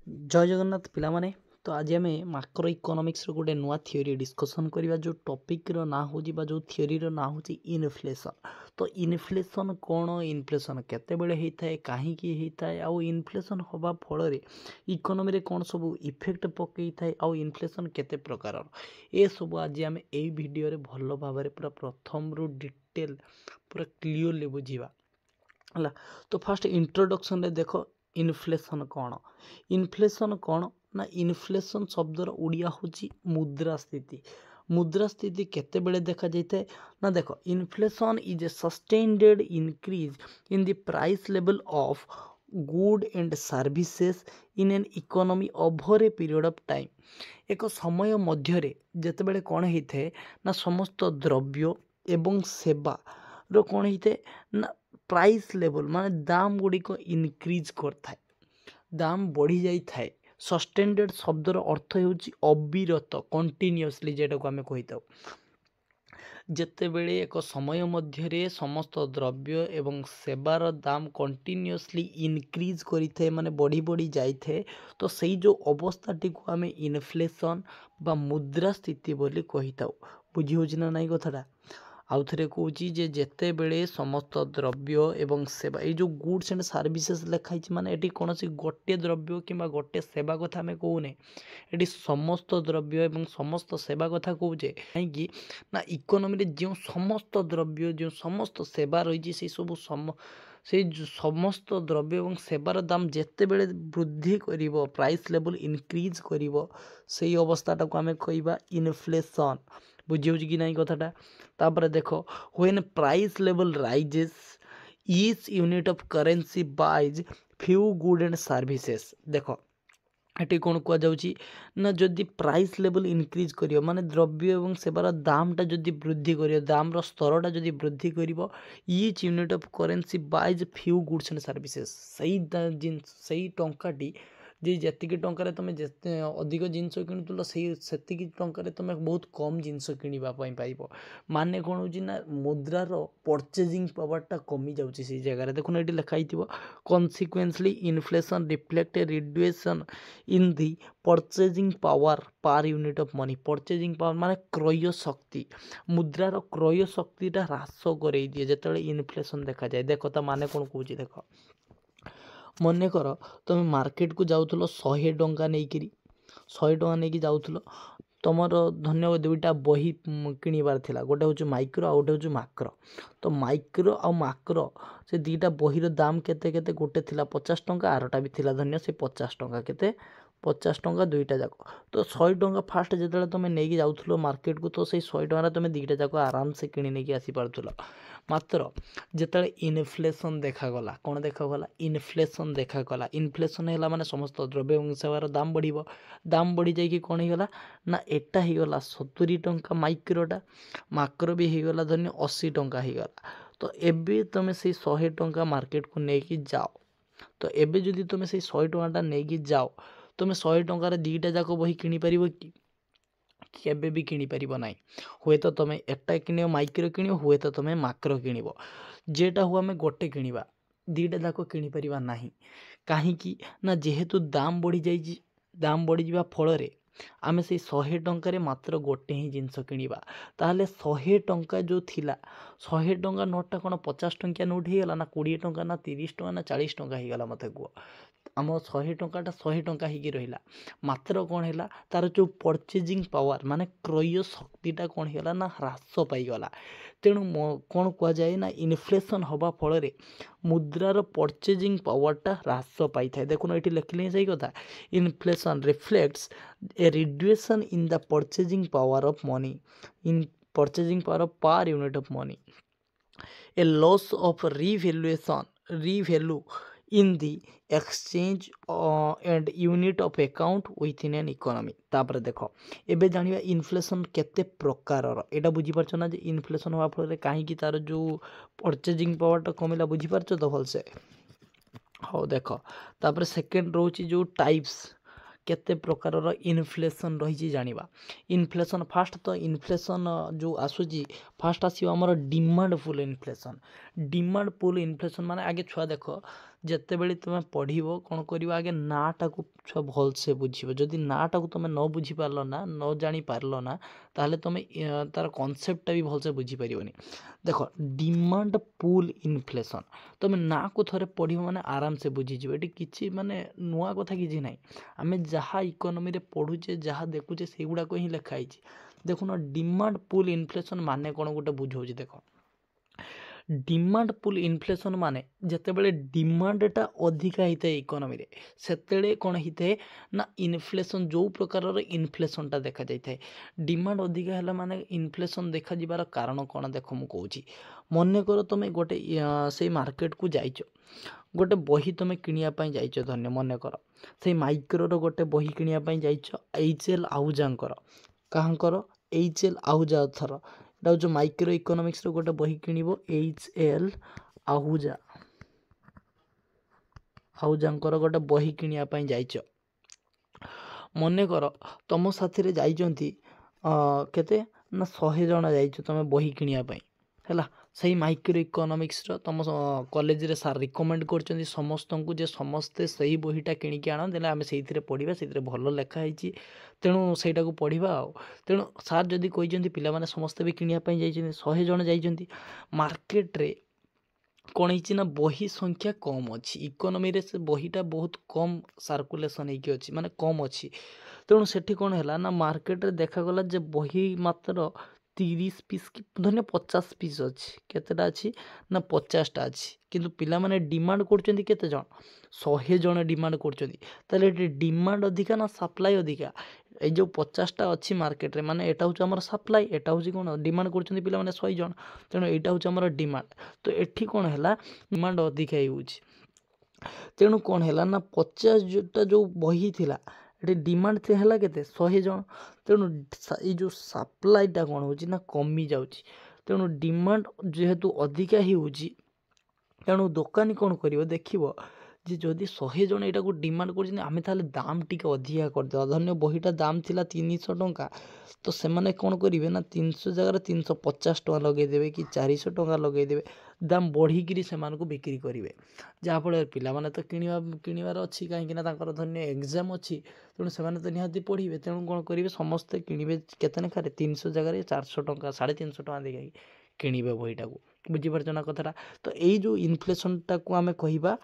जय जगन्नाथ पिलामाने। तो आज आम माक्रो इकोनॉमिक्स गोटे नुआ थियोरी डिस्कसन करवा जो टॉपिक रो ना हो जो थियोरी रो ना हो इनफ्लेशन। तो इनफ्लेशन कौन, इनफ्लेशन केतेबेले होता है, कहीं होता है, आउ इनफ्लेशन हवा फल इकोनॉमी रे कौन सब इफेक्ट पकई थाए, आउ इनफ्लेशन केते प्रकार ए सब आज आम ए वीडियो रे भल भाव पूरा प्रथम रु डिटेल पूरा क्लीयरली बुझीबा है। तो फास्ट इंट्रोडक्शन रे देखो इनफ्लेशन कौन। इनफ्लेशन कौन ना इनफ्लेशन शब्दर ओडिया होची मुद्रास्फीति। मुद्रास्फीति केतेबेले देखा जाए ना, देखो inflation is a sustained increase in the price level of good and services in an economy over A period of time. एक समय मध्य जेतेबेले कौन होता है ना समस्त द्रव्य एवं सेवा रो कौन होता है ना प्राइस लेवल माने दाम गुड़िक इनक्रीज करता, दाम बढ़ी जाई थाए। सस्टेन्ड शब्दर अर्थ होची अविरत, कंटिन्यूअसली जेटा को आम कही था। जेतेबेले एक समय मध्य समस्त द्रव्य एवं सेवार दाम कंटिन्यूअसली इनक्रीज करिथे माने बढ़ी बढ़ी जाइथे, तो सही जो अवस्थाटी को आम इनफ्लेशन बा मुद्रास्फीति बोली कही था। बुझी होची ना नहीं कथाटा। आउ थे कौन जेते बेले समस्त द्रव्य एवं सेवा ये जो गुड्स एंड सर्विसेस लिखाई माने एटी कौन सी गोटे द्रव्य कि गोटे सेवा कथा आम कहूने, ये समस्त द्रव्य एवं समस्त सेवा कथा कौचे कहीं ना इकोनॉमी जो समस्त द्रव्य जो समस्त सेवा रही से सब से समस्त द्रव्य एवं सेवार दाम जेते बेले वृद्धि करिवो, प्राइस लेवल इनक्रीज करिवो, से अवस्थाटा को आम कहवा इनफ्लेशन। बुझी कि नहीं कथाटा। तापर देखो when price level rises each unit of currency buys few good and services. देखो ये कौन कहुच्छी ना जदि प्राइस लेवल इनक्रीज कर माने द्रव्य एवं सेवार दामटा जदि वृद्धि कर, दाम स्तरटा जदि वृद्धि कर each unit of currency buys few goods and services, सही टंकाटी जी टंकार तुम जिते अधिक जिनस किणुल से टंकार तुम बहुत कम जिनस किणापी पाइब। माने कौन हो मुद्रार परचेजिंग पावरटा कमी जाऊँगी से जगह देखो ये लिखाई consequently inflation reflect a reduction in the purchasing power per unit of money. Purchasing power माने क्रय शक्ति, मुद्रार क्रय शक्तिटा ह्रास कर दिए जो इनफ्लेशन देखा जाए। देखो ता माने कौन कौच देख मन कर तुम मार्केट को जाऊल 100 टंका नहीं, 100 टंका नहीं जाऊल, तुमर धन्य दुईटा बही किणवार थिला, गोटे हूँ माइक्रो आउ गोटे हूँ माक्रो। तो माइक्रो आ माक्रो से दीटा बहीर दाम केते केते, गोटे थिला 50 टंका, आरटा भी थिला धन्य से 50 टंका, केते 50 टंका दुईटा जाक। तो 100 टंका फास्ट जो तुम नहीं जाऊल मार्केट को, तो से 100 टंका तुम दीटा जाक आराम से किणी नहीं आसी पारुल। मात्र जिते इनफ्लेशन देखागला, कौन देखागला इनफ्लेशन देखागला। इनफ्लेशन है माने समस्त द्रव्य और सेवार दाम बढ़, दाम बढ़ी जाकि कौन होगा ना एटा होगला 70 टंका माइक्रोटा, माक्रो भी होगला धन्य 80 टंका होगला। तो एबे तुम से 100 टंका मार्केट को लेकिन जाओ, तो एबे जदि तुम से 100 टंकाटा नहीं जाओ, तुम 100 टंकार दीटा जाक बही किपर कि केबे भी किनी परिबो नाही। हुए तो तुम एटा किनियो माइक्रो किनियो, हुए तो तुम माक्रो किनिबो, जेटा हुआ आम गोटे किनिबा, दीटा जाक किनी परिबा नाही। कहीं ना जेहेतु दाम बढ़ी जाइए, दाम बढ़ी जा फल आम से 100 टंकार मात्र गोटे ही जिनस किणवा, ताहले 100 टंका जो थिला 100 टंका नोटा कौन 50 टंकिया नोट होगा ना 20 टंका ना 30 टंका ना 40 टंका होगा, मत कह आम 100 टंकाटा 100 टंका ही रहा। मात्र कौन है तार जो परचेजिंग पावर माने क्रय शक्तिटा कौन होगा ना ह्रास पाईगला। तेणु कौन कहुए ना इनफ्लेशन हवा फल मुद्रार परचेजिंग पावरटा ह्रास पाई था। देखो ये लिखले सही कथा, inflation reflects a reduction in the purchasing power of money, in purchasing power per unit of money, a loss of revalue in the exchange and unit of account within an economy. तापर देखो एबे जानिबा inflation केते प्रकार एटा बुझी पारछ ना, जे inflation होवा फल कहीं तार जो परचेजिंग पावरटा कमिला, बुझी पारछ तो भलसे। हाँ देख तापर सेकेंड रोची जो टाइप्स केते प्रकार इनफ्लेशन रही जानिबा। इनफ्लेशन फास्ट तो इनफ्लेशन जो आसूची फास्ट आसो आमर डिमांडफुल इनफ्लेशन। डिमांड पुल इनफ्लेशन माने आगे छुआ देख जिते बड़े तुम पढ़ो कौन कर आगे नाटा को छुआ भलसे बुझे जदि नाटा को तुम न बुझी पार ना न जानी पारल ना ताहले तुम तार कनसेप्टा भी भलसे बुझीपारनी देख डिमांड पुल इनफ्लेशन तुम ना को थे पढ़ मैंने आराम से बुझीज ये किसी माने नुआ कथा किसी ना आम जहाँ इकोनॉमी रे पढ़ुचे जहाँ देखुचे से गुड़ाक ही लिखाई देखुन डिमांड पुल इनफ्लेशन माने कौन गोटे बुझाऊँ देख डिमांड पुल इनफ्लेशन माने जितेबाला डिमांडटा अधिका होता है इकोनॉमी रे सेतेबेले कौन होता है ना इनफ्लेशन जो प्रकार इनफ्लेशनटा देखा जाए डिमांड अधिका है माने इनफ्लेशन देखा जीवार कारण कौन देख मुझे कहूँ मन कर तुम गोटे से मार्केट को जाइच गोटे बही तुम किणापी जाइच धन्य मन कर से माइक्रोर गोटे बही किणापी जाइच HL आहूजांकर कहाँकर HL आहूजा थर जो माइक्रो इकोनॉमिक्स गोटे बही किणव HL आहूजांकर गोटे बही किणापी जाइच मन कर तुम साथी जाइंट केते ना 100 जन जाइछ तुम बही किणापी है से माइक्रो इकोनॉमिक्स तुम कॉलेज रे सार रिकमेंड कर समस्त को जे समस्ते सही बहीटा किणिकी आण देले आम से पढ़ा से भल लिखाई तेणु सहीटा को पढ़ा तेणु सार जदि कही पिला समस्ते भी किणापी जाइए 100 जन जाइए मार्केट रे कौन है ना बही संख्या कम अच्छी इकोनॉमी रे से बहीटा बहुत कम सर्कुलेशन होगी अच्छी माने कम अच्छी तेणु सेठी कौन है ना मार्केट रे देखागला जे बही मात्र 30 पीस कि धन्य 50 पीस अच्छी केतेटा अच्छी ना 50टा अच्छी किंतु पिला माने डिमांड करछन्ती केते जन 100 जन डिमांड करछन्ती ताले डिमांड अधिका ना सप्लाई अधिका ए जो 50टा अच्छी मार्केट रे माने एटा होछ हमर सप्लाई एटा होछ कोन डिमांड करछन्ती पिला माने 100 जन तेणु एटा होछ हमर डिमांड तो एठी कोन हैला डिमांड अधिका होउछ तेणु कौन है ना 50टा जो बही थिला ये डिमांड थे है के 100 जन तेणु ये जो सप्लाईटा कौन हो ना कमी जाऊँगी तेणु डिमांड जेहेतु अधिका ही होची तेणु दुकानी कौन कर देखिए जे जदि 100 जन यहाँ डिमांड कर आम ताले दाम टिके अधिका करदे धन्य बहीटा दाम थिला 300 टंका तो से माने कौन करेंगे ना 300 जगह 350 टका लगेदेवे कि 400 टका लगेदेवे दाम बढ़िकी से बिक्री करेंगे जहाँफल पिला तो किणवार अच्छी कहीं धन्य एग्जाम अच्छी तेणु से तो निहाती पढ़े तेणु कौन करेंगे समस्ते किणवे केते लेखारे 300 जगह 400 टका 350 टका देखा किणवे बहीटा को बुझीपार ना कथा तो यही जो इनफ्लेशनटा को आम कह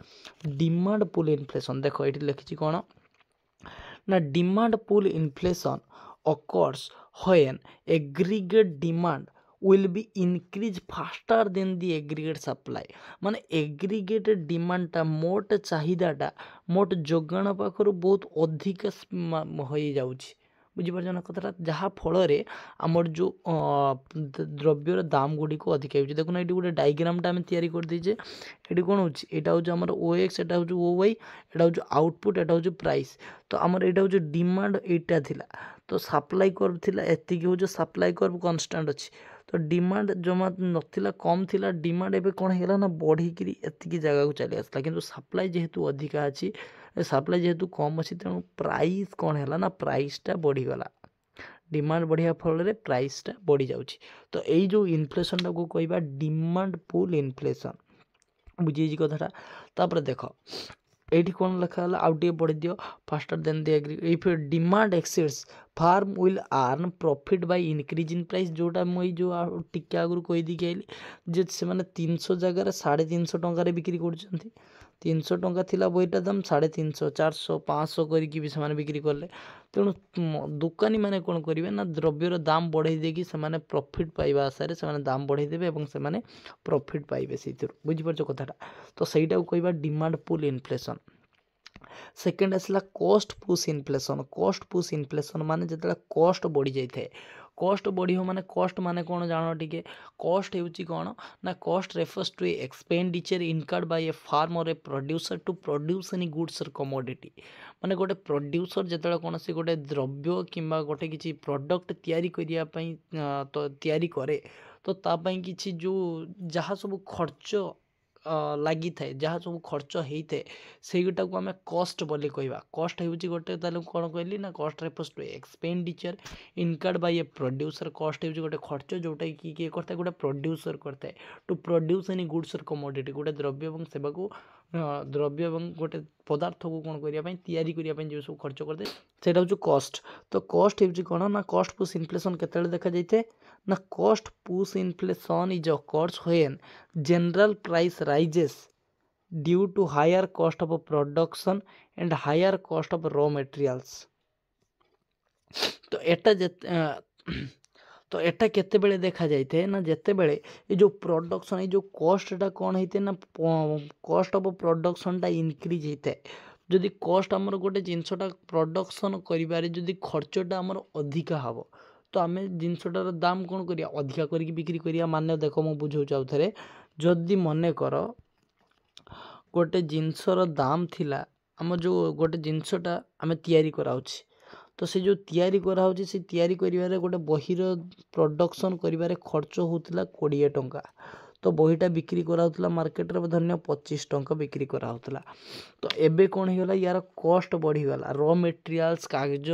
डिमांड पुल इनफ्लेशन देख ये लिखी कौन ना demand pull inflation occurs when aggregate demand will be increase faster than the aggregate supply माने aggregate demand टा मोट चाहिदाटा मोट जोगाण पाखर बहुत अधिक हो जाउछि बुझीपार ना कथा जहाँ फल आमर जो द्रव्यर दाम गुड़िक अधिक हो देखुना ये गोटे डायग्रामटा आम तैयारी कर देचे ये कौन हो यहाँ हूँ OX एटा हूँ OY एटा हूँ आउटपुट एटा हूँ प्राइस तो आमर यहाँ हूँ डिमांड एटा थिला तो सप्लाई कर्व थिला एतिकी हूँ सप्लाई कर्व कन्स्टांट अच्छी तो डिमांड जमा नथिला कम थिला डिमांड एबे कौन है ना बढ़िकी एतिकी जगह को चली आसला किंतु सप्लाई जेहेतु अधिका अच्छी सप्लाई जेहेतु कम अच्छी तेणु प्राइस कौन है ना प्राइसटा बढ़ीगला डिमांड बढ़िया फल प्राइसटा बढ़ी जाउछि तो यही जो इनफ्लेशनटा को कहबा डिमांड पुल इनफ्लेशन बुझी कथाटा तापर देख एठी कौन लिखा है आउ टे पढ़ी दियो faster than the aggregate demand exceeds firm will earn profit by increase in price जोटा मुई जो टिके आगु कही दी आइली जे से माने 300 जगह 350 टंका रे बिक्री करछंती 300 टंका थिला बहीटा दाम 350 400 500 करके भी से बिक्री कले तेणु दुकानी माने कौन करेंगे ना द्रव्यर दाम बढ़ाई देकी से प्रॉफिट पाइबा आशारे से दाम बढ़ाई देवे और से प्रॉफिट पाइबे से बुझीपार कथाटा तो सहीटा को कहबा डिमांड पुल इनफ्लेशन सेकेंड आसला कॉस्ट पुश इनफ्लेशन माने जिते कॉस्ट बढ़ी जाए कॉस्ट बढ़ी माने कॉस्ट माने कौन जान टिके कॉस्ट होची कौन ना cost refers to expenditure incurred by a firm or a producer to produce any goods or commodity माने गोटे प्रोड्यूसर जिते कौन से गोटे द्रव्य किंबा गोटे किसी प्रोडक्ट तैयारी करिया पई तो तैयारी करे तो तापाई किसी जो जहाँ सब खर्च लगी थाए जहाँ सब खर्च होता है सेटा को आम कस्ट बोली कहवा कस्ट हो गोटे कौन कहली ना cost refers to expenditure incurred by a producer cost हो गोटे खर्च जोटा कि किए करता है गोटे प्रोड्यूसर करता है to produce any goods or commodity गोटे द्रव्य और सेवा को द्रव्य और गोटे पदार्थ को कौन करने जो सब खर्च करते सेटा हूँ कस्ट तो कस्ट हो कौन ना कस्ट पुश इनफ्लेशन केते देखा जाए ना कस्ट push inflation is occurs when general price rises due to higher cost of production and higher cost of raw materials तो एटा तो एटा केते बेले देखा जाइए ना जेते बेले ये जो प्रोडक्शन ये जो कॉस्टा कौन होते ना कॉस्ट ऑफ प्रोडक्शनटा इनक्रीज होता है जदि कॉस्ट आमर गोटे जिनसटा प्रोडक्शन करिबारे जदि खर्चटा आमर अधिका हम तो आम जिनसटार दाम कौन करिया अधिका करके बिक्री करिया माने देख मु बुझाऊँ आउ थे जदि मन कर गोटे जिनसर दाम थिला आम जो गोटे जिनसटा आम तैयारी कराउछि तो से जो तैयारी कराउछि से तैयारी करिवारे गोटे बहिर प्रोडक्शन करिवारे खर्च होउतला 20 टंका तो बहीटा बिक्री कराउतला मार्केट रे धन्य 25 टंका बिक्री कराउतला तो एबे कौन होगा यार कॉस्ट बढ़ीगला रॉ मेटेरियल्स कागज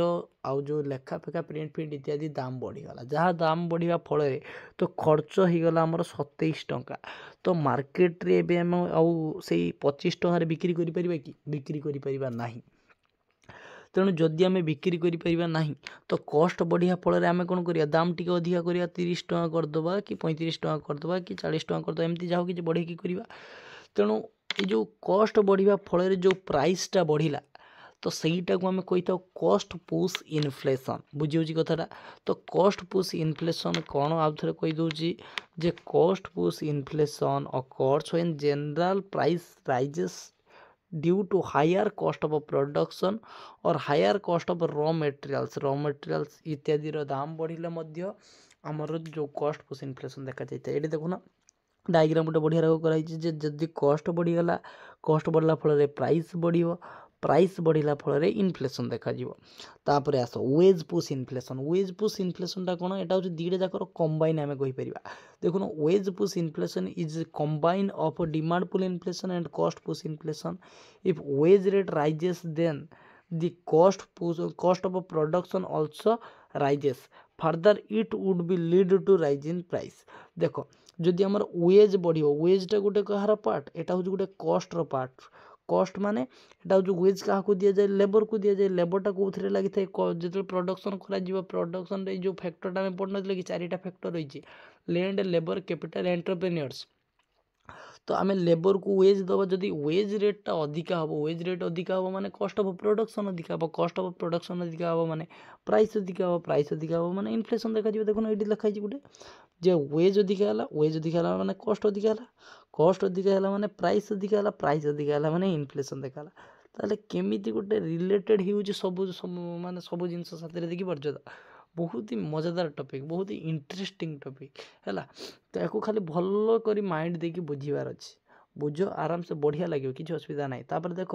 आउ जो लेखा फेखा प्रिंट प्रिंट इत्यादि दाम बढ़ीगला जहाँ दाम बढ़िया फल तो खर्च होगला आमर 27 टंका तो मार्केट रे एबे हम आउ से 25 टंकार बिक्री करिपरिबा कि बिक्री करिपरिबा नाही तेणु जदि आम बिक्री करिपरिबा तो कस्ट बढ़िया फल आम कौन करिया दाम टिके अधिका करिया 30 टंका करदबा कि 35 टंका करदबा कि 40 टंका करदबा एमती जाओ कि बढ़ेकी करिबा तेणु ये जो कस्ट बढ़िया फल जो प्राइसटा बढ़िला तो सहीटा को आम कही था कस्ट पुश इनफ्लेशन बुझी कथाटा तो कस्ट पुश इनफ्लेशन कौन आउ थे कहीदे जे cost push inflation occurs when general price rises due to higher cost of production or higher cost of raw materials इत्यादि दाम बढ़िले मध्य आमर जो कॉस्ट पुश इनफ्लेशन देखा जाए ये देखुना डायग्राम गोटे बढ़िया रोग कराई जदि कॉस्ट बढ़ीगला कॉस्ट बढ़ला फल प्राइस बढ़ला फल इनफ्लेशन देखा तापर आस वेज पुश इनफ्लेशनटा कौन यहाँ हूँ दुईटा जाकर कंबाइन आम कहीपर देखुन wage push inflation is combine of demand pull inflation and cost push inflation if wage rate rises then the cost of production also rises further it would be lead to rise in price देखो जदि आमर veg बढ़ो वेजटा गोटे कहार part एटा हूँ गोटे castor part कस्ट माने एटा हूँ वेज क्या दि जाए लेबर को दि जाए लेबरटा कौन लगी था जो प्रोडक्शन कर प्रोडक्शन जो फैक्टरटा आम पढ़ ना कि 4टा फैक्टर रही लैंड लेबर कैपिटल एंटरप्रेन्योर्स तो आम लेबर को वेज दबा जदि वेज रेटा अधिका हम वेज रेट अधिका हम माने कस्ट ऑफ प्रोडक्शन अधिका हम कस्ट ऑफ प्रोडक्शन अधिका हम माने प्राइस अधिका हम माने इनफ्लेशन देखा देखो ये लिखाई गोटे जे वेज अधिका माने कस्ट अधिका है माने प्राइस अधिका माने इनफ्लेशन देखा ताले केमिति गोटे रिलेटेड हो सब माने सब जिनस साथ देखी पार्छ तो बहुत ही मजादार टॉपिक बहुत ही इंटरेस्टिंग टॉपिक है तो या खाली भल कर माइंड देकी बुझार अच्छे बुझ आराम से बढ़िया लगे किसी असुविधा ना तापर देख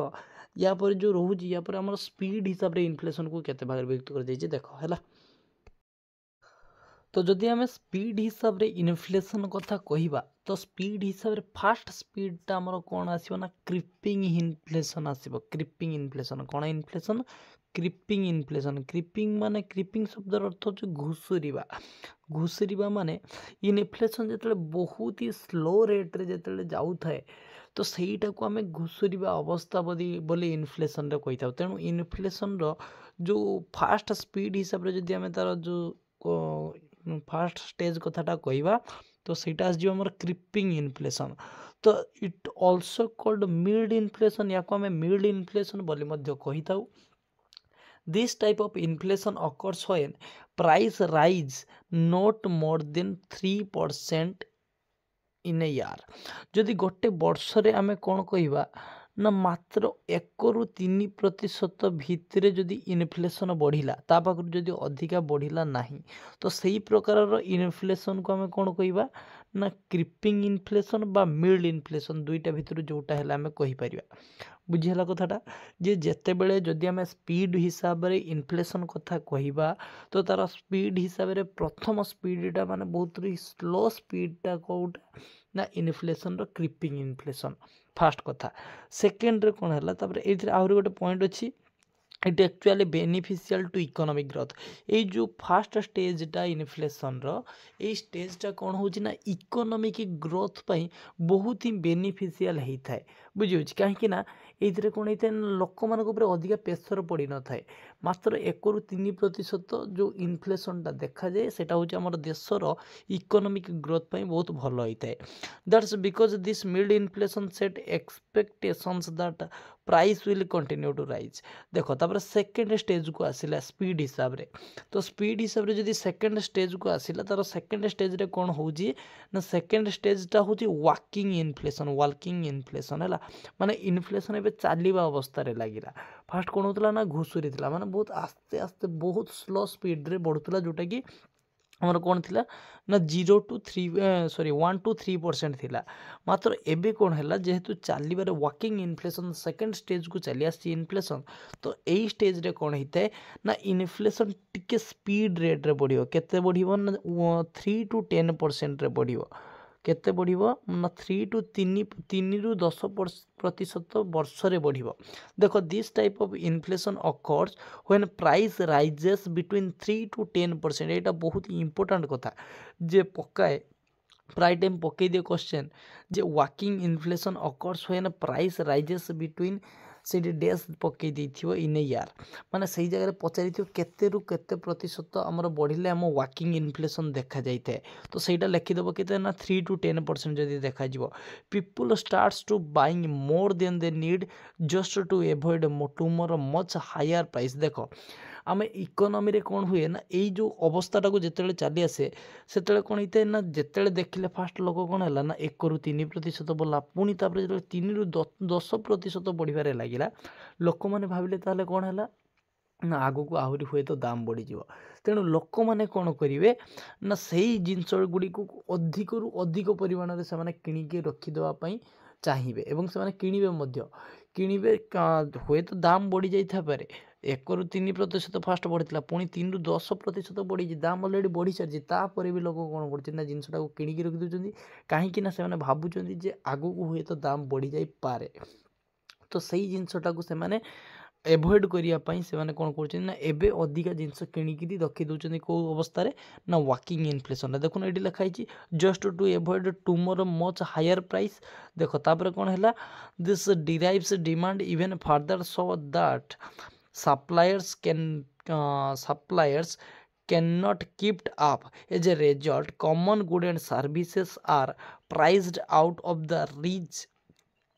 या पर जो रोचे या पर आम स्पीड हिसाब से इनफ्लेशन को केते भाग व्यक्त कर देख है तो जदि आम स्पीड हिसाब से इनफ्लेशन कथा कहवा तो स्पीड हिसाब से फास्ट स्पीडटा आमर कौन आसो ना क्रिपिंग इनफ्लेशन आसो क्रिपिंग इनफ्लेशन कौन इनफ्लेशन क्रिपिंग माने क्रिपिंग शब्द अर्थ हो घुसुरीवा माने इनफ्लेशन जो बहुत ही स्लो रेट्रे जो जाऊ थाए तो सहीटा को आम घुसुरीवा अवस्था बोली इनफ्लेशन कही था तेणु इनफ्लेशन जो फास्ट स्पीड हिसाब से जदि आम तार जो फास्ट स्टेज कथाटा कहवा तो सहीटा आस आमर क्रिपिंग इनफ्लेशन तो it also called mild inflation या आम मिल्ड इनफ्लेशन बोली कही था This type of inflation occurs when price rise not more than 3% in a year. जदि गोटे वर्ष रे आमे कौन कहवा ना मात्र 1 ରୁ 3% भितर जदि इनफ्लेशन बढ़िला ता पाखर जदि अधिका बढ़िला नहीं तो सही प्रकार इनफ्लेशन को आमे कौन कहवा ना क्रिपिंग इनफ्लेशन बा मिल्ड इनफ्लेशन दुईटा भितर जोटा है आमे कहि परिबा बुझीला कथाटा जे जेते बेले जदि आमे स्पीड हिसाब रे इनफ्लेशन कथा कहवा तो तार स्पीड हिसाब रे प्रथम स्पीडटा माने बहुत स्लो स्पीडटा कोटा ना इनफ्लेशन रो क्रिपिंग इनफ्लेशन फास्ट कथा सेकेंड रे कौन है तापर एथरे आहुरी गोटे पॉइंट अच्छी it actually beneficial to economic growth ये जो फास्ट स्टेजटा इनफ्लेशन रो ये स्टेजटा कौन हो इकोनॉमिक ग्रोथ पाई बहुत ही बेनिफिशियल होता है बुझे कहीं ये कौन होता है लोक मान अधिका प्रेसर पड़ न था मात्र 1-3% जो इनफ्लेशनटा देखा जाए सेटा हूँ आम देशर इकोनॉमिक ग्रोथ पाई बहुत भल होता है that's because this mild inflation set expectations that price will continue to rise देखो तापर सेकेंड स्टेज को आसिला स्पीड हिसाब रे तो स्पीड हिसाब रे जदि सेकेंड स्टेज को आसिला तार सेकेंड स्टेज रे कौन होजी ना सेकेंड स्टेजटा होची वाकिंग इनफ्लेशन है माने इनफ्लेशन एबे चालिबा अवस्था रे लागिला फास्ट कौन होतला ना घुसुरी थिला माने बहुत आस्ते आस्ते बहुत स्लो स्पीड रे बढ़ुतला जोटा कि आमर कौन थिला ना 1-3% थिला मात्र एबे कौन है जेहेतु चलिबार वाकिंग इनफ्लेशन सेकेंड स्टेज को चली आसी इनफ्लेशन तो यही स्टेज रे कौन होता है ना इनफ्लेशन टिके स्पीड रेट रे बढ़ियो केते बढ़ियो ना 3-10% रे बढ़ियो केते बढ़ियो ना 3-10% वर्ष रे बढ़ियो देखो this type of inflation occurs when price rises between 3-10% एटा बहुत इंपोर्टेंट कथा जे पकाए प्राय टाइम पकई दिए question J walking inflation occurs when price rises between से डेज पकई देथिबो इन ईयर माने सही जगह पचारि केते रु केते प्रतिशत आमर बढ़िले आम वाकिंग इनफ्लेशन देखा जाए तो सहीटा लिखिदेव केते ना 3-10% जदि देखा जिवो people starts to buying more than they need just to avoid tomorrow much higher price देखो आम इकोनॉमी रे कौन हुए ना यही जो अवस्थाटा को जिते चली आसे से कौन होता है ना जिते देखिले फास्ट लोक कौन है ना 1-3% बोला पुणी तापर जो 3-10% बढ़िबारे लगिला लोक मैंने भाविले ताले कौन है ना आगो को आहरी हुए तो दाम बढ़ी तेणु लोक मैंने कौन करेंगे ना से जिनस गुड़ी को अधिक परिमाण में से किणिकी रखिदेवाई चाहिए एवं से किणवे किणवे हुए तो दाम बढ़ी जाए 1-3% फास्ट बढ़ी पुणी 3-10% बढ़ी दाम अलरेडी बढ़ी सारी तापर भी लोग कौन कर जिनसा किणिकी रखिदे कहीं से भावुं आगू हुए तो दाम बढ़ी जाए तो सही जिनसटा को से एभॉइड करने से कौन कर अधिका जिनस किणिकी रखी दौरान कौ अवस्था ना वाकिंग इनफ्लेशन देखो ये लिखाई just to avoid tumour much higher price देख तापर कौन है this derives demand even further so that suppliers cannot keep up. As a result, common goods and services are priced out of the reach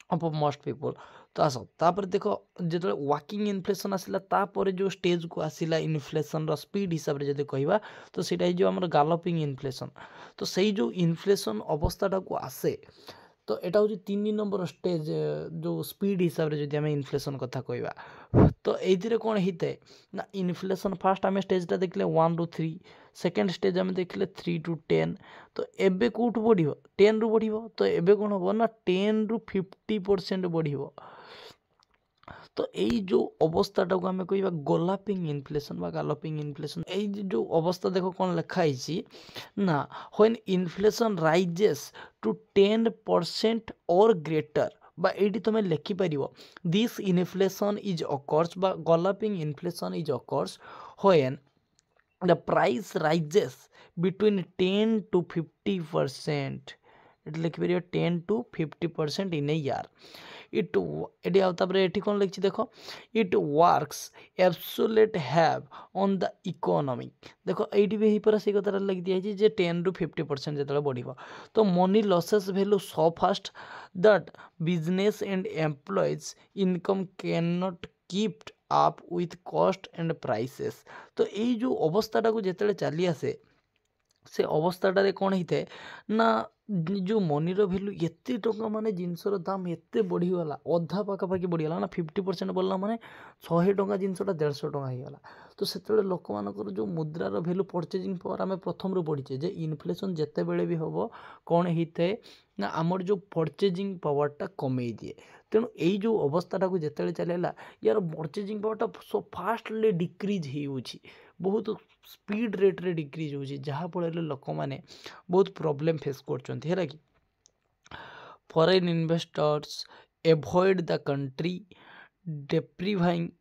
of most people. तो आस तापर देख जो walking inflation आसला तापर जो स्टेज को आसला इनफ्लेशन रो speed हिसाब से जब कहवा तो सीटा जो आम गालोपिंग इनफ्लेशन तो सही जो इनफ्लेशन अवस्थाटा को आसे तो यहाँ हूँ 3 नंबर स्टेज जो स्पीड हिसाब से जब आम इनफ्लेशन कथा कहवा तो ये कौन होता है ना इनफ्लेशन फास्ट आम स्टेजटा देखले 1-3 सेकेंड स्टेज आम देखले 3-10 तो एबे कौट बढ़ 10 रु बढ़ तो एबे कौन हम ना 10-50% बढ़ तो यही जो अवस्थाटा को आम कह गोलापिंग इनफ्लेशन गालोपिंग इनफ्लेशन यही जो अवस्था देख कौन लिखाई ना व्हेन इनफ्लेशन राइजेस टू 10% और ग्रेटर बा एटी तुम लिखिपर दिस इनफ्लेशन इज अकर्स बा galloping inflation is occurs when the price rises between 10-50% ये लिखिपर 10-50% इन ए ईयर इट ये कौन लिखी देख it works absolute have on the economy देखो ये भी पूरा से कथा लिखी दिखाई 10-50% जो बढ़ तो money losses value so fast that business and employees income can not keep up with cost and prices तो यही जो अवस्थाटा को जिते चली आसे से अवस्थाटा कौन होता है ना जो मनीर भैल्यू एत टका माने जिनसर दाम एत बढ़ीगला अधा पाखापाखि बढ़ीगला ना 50% बढ़ला माने 100 टका जिनसटा 150 टका होगा तो से लोक मानकर जो मुद्रार भैल्यू परचेजिंग पावर आम प्रथम बढ़ीचे जे इनफ्लेशन जिते बड़े भी हम कौन होता है ना आमर जो परचेजिंग पावरटा कमे दिए तेणु यही जो अवस्थाटा को जिते चलला यार परचेजिंग पावरटा सो फास्टली डिक्रीज हो बहुत स्पीड रेट रे डिक्रीज हो जहाँफल लोक मैंने बहुत प्रोब्लेम फेस कर कि foreign investors avoid the country, depriving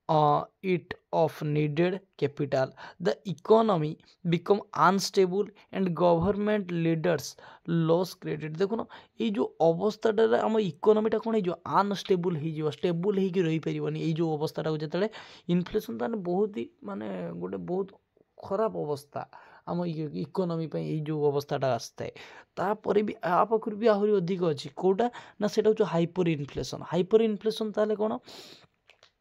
it of needed capital. The economy become unstable and government leaders loss credit. देखो ना ये जो अवस्थाटा आम इकोनॉमीटा कौन हो अनस्टेबल हो स्टेबल हो रही पारिबनी ये जो अवस्थाटा को जिते इनफ्लेशन ताने बहुत ही माने गोटे बहुत खराब अवस्था आम इकोनॉमी ये जो अवस्थाटा आसता तापर भी आ पाखर भी आहरी अधिक अच्छी कौटा ना सेटा हूँ हाइपर इनफ्लेशन ताले कौन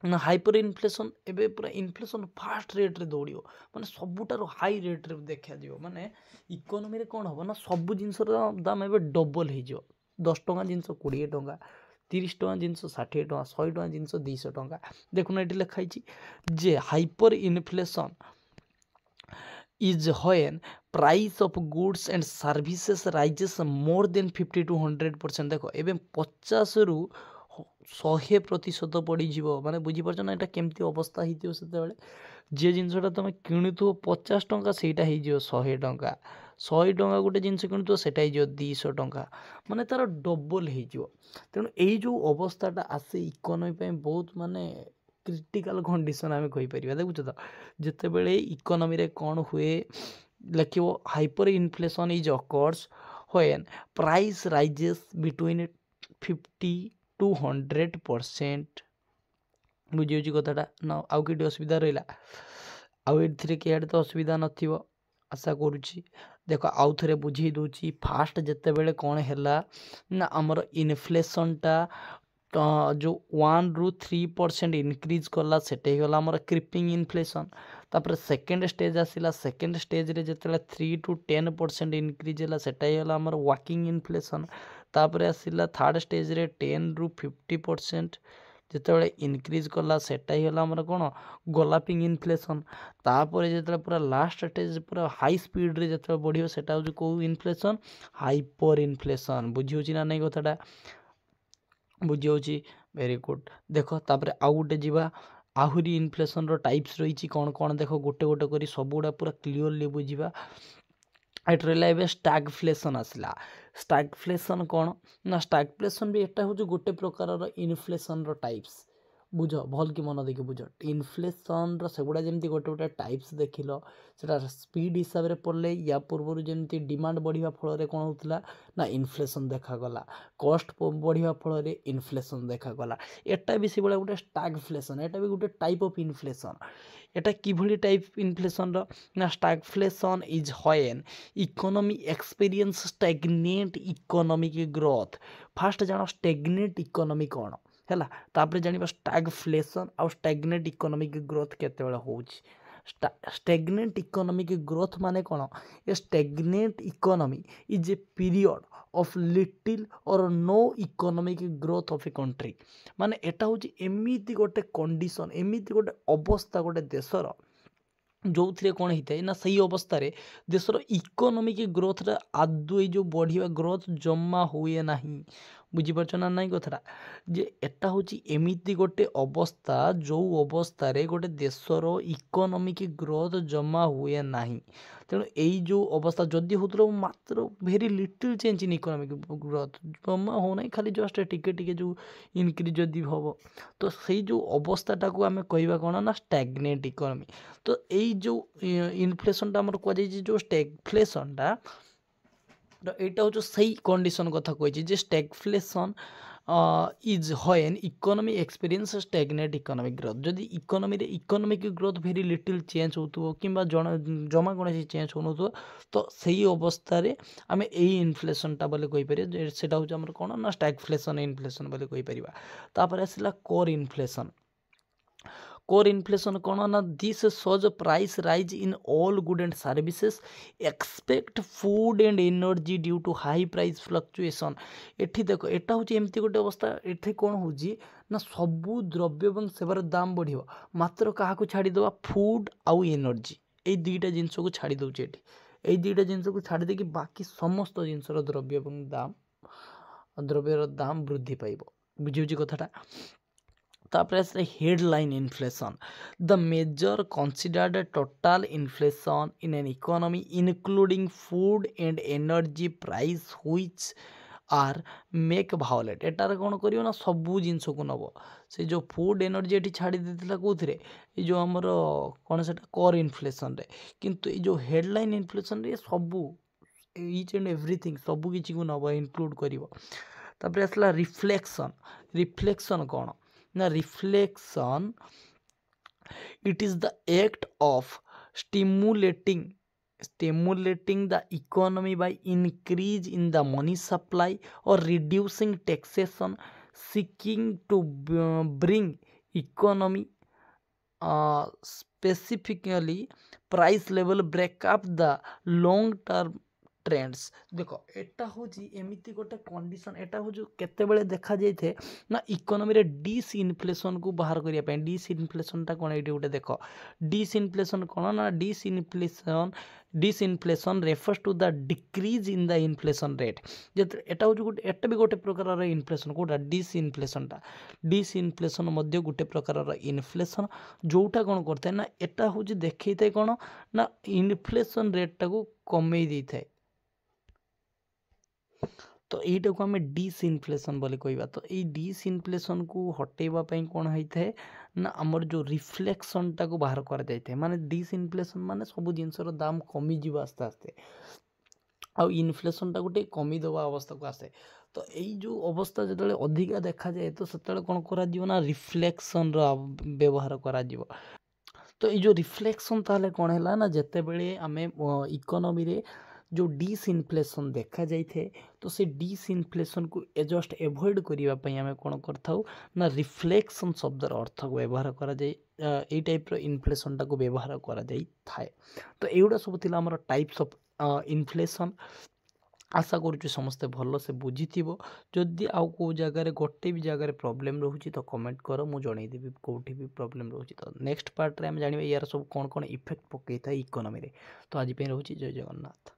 ना हाइपर इनफ्लेशन एबे पूरा इनफ्लेशन फास्ट रेट रे दौड़ माने सबुठार हाई रेट रे देखा दियो माने इकोनॉमी रे कौन हम ना सब जिनसर दाम एबे डबल हो 10 टଙ୍କା जिनस 20 ଟଙ୍କା 30 ଟଙ୍କା जिनस 60 ଟଙ୍କା 100 ଟଙ୍କା जिनस 200 ଟଙ୍କା देखुना ये लिखाई जे hyper inflation is when price of goods and services rises more than 50 to 100%। देख एवं 50 रु 100% पड़ीज माने बुझीपार ना यहाँ केमती अवस्था हो जे जिनसा तुम किणुव 50 ଟଙ୍କା ସେଇଟା ହେଇଯିବ 100 ଟଙ୍କା 100 ଟଙ୍କା गोटे जिनस किणुव सेटा हो 200 ଟଙ୍କା माने तार डबल हो तेणु यही जो अवस्थाटा आसे इकोनॉमी बहुत माने क्रिटिकल कंडीशन आम कहीपर देखुच तो जिते बड़े इकोनॉमी रे कौन हुए लिख hyper inflation is occurs when price rises between 50 to 100%। बुझी कथाटा ना आउ कि असुविधा रहा आउ ये तो असुविधा नथिबो आशा करुच्ची देख आउ थे बुझे दूची फास्ट जिते बड़े कौन है ना आमर इनफ्लेशनटा जो 1 ରୁ 3% इनक्रीज कला सेटे गला आमर क्रिपिंग इनफ्लेशन तापर सेकेंड स्टेज आसला सेकेंड स्टेज रे जिते 3 to 10% इनक्रीज है सेटा गला आमर वाकिंग इनफ्लेशन तापर आसला थर्ड स्टेज रे 10 ରୁ 50% जिते इनक्रीज कला सेटा गला आमर कौन गोलापिंग इनफ्लेशन तापर जिते पूरा लास्ट स्टेज पूरा हाई स्पीड रे जिते बढ़ियो सेटा हो कौ इनफ्लेशन हाइपर इनफ्लेशन बुझी ना नहीं कथाटा बुझी वेरी गुड देख तापर आउ गोटे जीवा आहरी इनफ्लेशन रो टाइप्स रही कौन कौन देख गोटे गोटे करी सब गुड़ा पूरा क्लीयरली बुझा एट रहा है स्टैगफ्लेशन आसला स्टैगफ्लेशन कौन ना स्टैगफ्लेशन भी एटा हूँ गोटे प्रकार इनफ्लेशन रो टाइप्स बुझ भल कि मन देखिए बुझ इनफ्लेशन सेगुड़ा जमी गोटे गोटे टाइप्स देखिल से स्पीड हिसाब से पड़े या पूर्व जमी डिमांड बढ़िया फल कौन होता ना इनफ्लेशन देखागला कस्ट बढ़िया फल इनफ्लेशन देखागला एटा भी से भाया गोटे स्टैगफ्लेशन एटा भी गोटे टाइप ऑफ इनफ्लेशन एटा किभली टाइप इनफ्लेशन ना stagflation is when economy experience stagnate economic growth fast जान स्टैग्नेट इकोनॉमी कौन है तापर जाना स्टैगफ्लेशन आउ स्टैग्नेट इकोनॉमिक ग्रोथ केतेबेले होउछि स्टैग्नेट इकोनॉमिक ग्रोथ माने कौन a stagnate economy is a period of little or no economic growth of a country माने एटा होछि एमिति गोटे कंडीशन एमिति गोटे अवस्था गोटे देशर जो थे कौन होता है ना सही अवस्था रे देशर इकोनॉमिक ग्रोथ आदु जो बढ़िया ग्रोथ जमा हुए ना बुझीपार ना नाई कथा जे एटा हूँ एमती गोटे अवस्था जो अवस्था रे गोटे देशर इकोनॉमिक ग्रोथ जमा हुए ना तेणु यही जो अवस्था जदि होता मात्र very little change in economic growth जमा होना खाली जस्ट टिके टिके जो इनक्रीज जदि हम तो सही जो अवस्थाटा को आम कह कौन ना स्टैग्नेट इकोनॉमी तो यही जो इनफ्लेशनटा आमर कहुई जो स्टैगफ्लेशनटा एटा हूँ सही कंडीशन कथा कही जे stagflation is when economy experience stagnate economic growth जदि इकोनॉमी रे economic growth very little change होतुव किंबा जमा कौन चेंज हो तो सही अवस्था रे आम यही इनफ्लेशनटा बोले कहीपर सेटा हूँ आमर कौन ना स्टैगफ्लेशन इनफ्लेशन बोले कहीपर तापर आसला कोर इनफ्लेशन कोर इनफ्लेशन कौन ना this shows price rise in all good and services expect food and energy due to high price fluctuation एठी देखो एटा हूँ एमती गोटे अवस्था एठी कौन हो ना सबू द्रव्य और सेवार दाम बढ़ मात्र क्या छाड़ीदे फूड आउ एनर्जी ये दुईटा जिनस को छाड़ी दौचे ये दुईटा जिनस को छाड़ी देकी बाकी समस्त जिनसर द्रव्य दाम द्रव्यर दाम वृद्धि पाइब बुझी कथाटा तापर आसले headline inflation the measure considered total inflation in an economy including food and energy price which are make volatile एटार कौन करियो ना सबू जिनस को नब से जो फूड एनर्जी ये छाड़ी देता कौन जो आमर कौन से कोर इनफ्लेशन रे किंतु ये जो हेडलाइन इनफ्लेशन रे सबू ईच एंड एवरीथिंग सबू किसी को नब इनक्लूड करिवो। तापर आसला रिफ्लेक्शन रिफ्लेक्शन कौन ना reflection it is the act of stimulating the economy by increase in the money supply or reducing taxation seeking to bring economy specifically price level break up the long term trends देख एटा हूँ एमती गोटे condition एटा हूँ केतेबेले देखा जाए ना economy रे डिसइनफ्लेशन को बाहर करने डिसइनफ्लेशनटा कौन ये गोटे देख डिसइनफ्लेशन कौन ना disinflation refers to the decrease in the inflation rate एटा हूँ गोटे एटा भी गोटे प्रकार इनफ्लेशन कौटा डिसइनफ्लेशन मध्य गोटे प्रकार इनफ्लेशन जोटा कौन करता है ना एटा हूँ देखई था कौन ना इनफ्लेशन रेटा को कमे दी थाए तो यहीटा को आम डिसइनफ्लेशन बोली कहवा तो ये डिसइनफ्लेशन को हटेबाई कौन होता है ना आमर जो रिफ्लेक्शनटा को बाहर कर जाए माने डिसइनफ्लेशन माने सब जिनसर दाम कमिज आस्ते आस्ते आउ इनफ्लेशनटा गोटे कमीदेवा अवस्था को आसे तो यही जो अवस्था जो अधिका देखा जाए तो से कौन कर रिफ्लेक्शन व्यवहार कर तो ये जो रिफ्लेक्शन ताले कौन है ना जिते बड़े आम इकोनॉमी रे जो डिसइनफ्लेशन देखा जाए तो से डिसइनफ्लेशन को जस्ट एवॉइड करने आम कौन कर ना रिफ्लेक्शन शब्दर अर्थ को व्यवहार करा जाए टाइप इनफ्लेशनटा को व्यवहार करा जाए थाए तो एगुड़ा सब थिला हमर टाइप्स ऑफ इनफ्लेशन आशा करुँ समस्ते भल से बुझी जदि आउ को जगार गोटे भी जगार प्रॉब्लम रोचे तो कमेंट कर मुझे जनईदेवी कौटी भी प्रॉब्लम रोचे तो नेक्स्ट पार्ट रे हम जानिबा यार सब कौन कौन इफेक्ट पकई था इकोनॉमी रे तो आज पे रोचे जय जगन्नाथ।